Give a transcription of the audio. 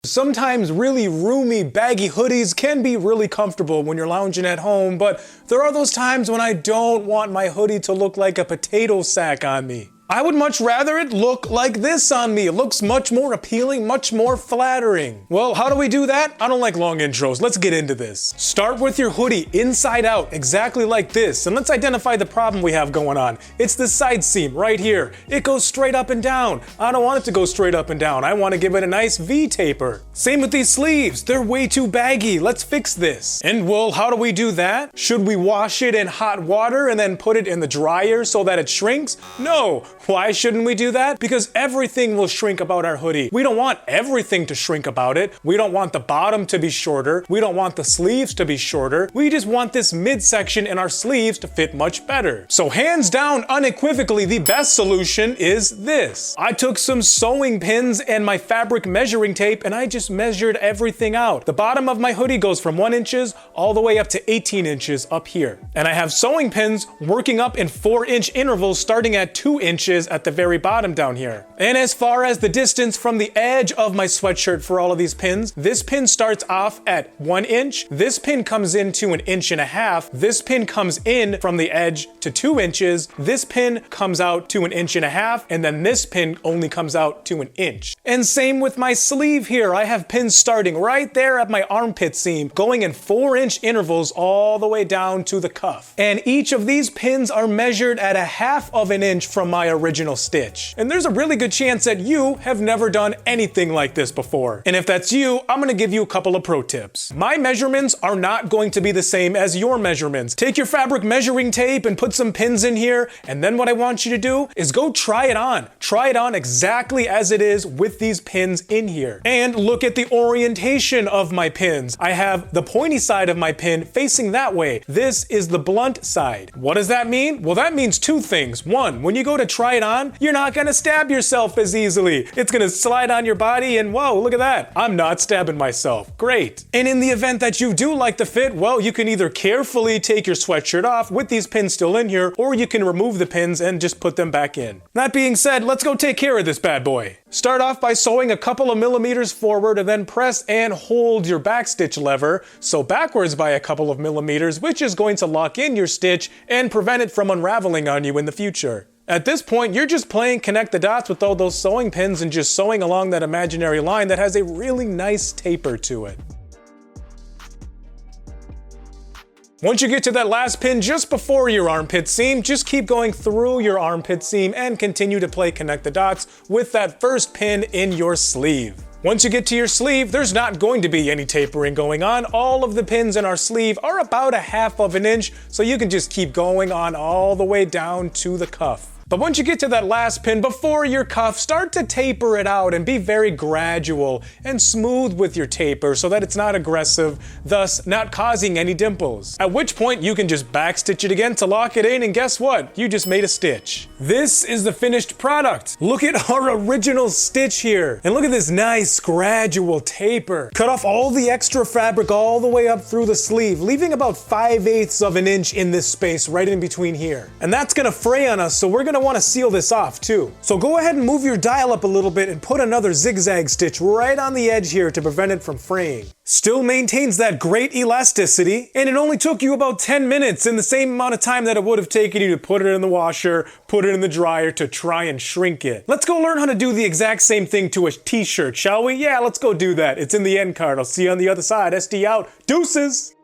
Sometimes really roomy, baggy hoodies can be really comfortable when you're lounging at home, but there are those times when I don't want my hoodie to look like a potato sack on me. I would much rather it look like this on me. It looks much more appealing, much more flattering. Well, how do we do that? I don't like long intros. Let's get into this. Start with your hoodie inside out, exactly like this. And let's identify the problem we have going on. It's the side seam right here. It goes straight up and down. I don't want it to go straight up and down. I want to give it a nice V-taper. Same with these sleeves. They're way too baggy. Let's fix this. And well, how do we do that? Should we wash it in hot water and then put it in the dryer so that it shrinks? No. Why shouldn't we do that? Because everything will shrink about our hoodie. We don't want everything to shrink about it. We don't want the bottom to be shorter. We don't want the sleeves to be shorter. We just want this midsection in our sleeves to fit much better. So hands down, unequivocally, the best solution is this. I took some sewing pins and my fabric measuring tape and I just measured everything out. The bottom of my hoodie goes from 1 inches all the way up to 18 inches up here. And I have sewing pins working up in 4-inch intervals starting at 2 inches at the very bottom down here. And as far as the distance from the edge of my sweatshirt for all of these pins, this pin starts off at 1 inch. This pin comes into 1.5 inches. This pin comes in from the edge to 2 inches. This pin comes out to 1.5 inches. And then this pin only comes out to 1 inch. And same with my sleeve here. I have pins starting right there at my armpit seam, going in 4-inch intervals all the way down to the cuff. And each of these pins are measured at 1/2 inch from my original stitch. And there's a really good chance that you have never done anything like this before. And if that's you, I'm gonna give you a couple of pro tips. My measurements are not going to be the same as your measurements. Take your fabric measuring tape and put some pins in here, and then what I want you to do is go try it on. Try it on exactly as it is with these pins in here. And look at the orientation of my pins. I have the pointy side of my pin facing that way. This is the blunt side. What does that mean? Well, that means two things. One, when you go to try it on, you're not gonna stab yourself as easily. It's gonna slide on your body and whoa, look at that. I'm not stabbing myself. Great. And in the event that you do like the fit, well, you can either carefully take your sweatshirt off with these pins still in here, or you can remove the pins and just put them back in. That being said, let's go take care of this bad boy. Start off by sewing a couple of millimeters forward and then press and hold your backstitch lever, sew backwards by a couple of millimeters, which is going to lock in your stitch and prevent it from unraveling on you in the future. At this point, you're just playing connect the dots with all those sewing pins and just sewing along that imaginary line that has a really nice taper to it. Once you get to that last pin just before your armpit seam, just keep going through your armpit seam and continue to play connect the dots with that first pin in your sleeve. Once you get to your sleeve, there's not going to be any tapering going on. All of the pins in our sleeve are about 1/2 inch, so you can just keep going on all the way down to the cuff. But once you get to that last pin before your cuff, start to taper it out and be very gradual and smooth with your taper so that it's not aggressive, thus not causing any dimples. At which point you can just backstitch it again to lock it in, and guess what? You just made a stitch. This is the finished product. Look at our original stitch here. And look at this nice gradual taper. Cut off all the extra fabric all the way up through the sleeve, leaving about 5/8 inch in this space right in between here. And that's gonna fray on us, so we're gonna want to seal this off too. So go ahead and move your dial up a little bit and put another zigzag stitch right on the edge here to prevent it from fraying. Still maintains that great elasticity, and it only took you about 10 minutes in the same amount of time that it would have taken you to put it in the washer, put it in the dryer to try and shrink it. Let's go learn how to do the exact same thing to a t-shirt, shall we? Yeah, let's go do that. It's in the end card. I'll see you on the other side. SD out. Deuces!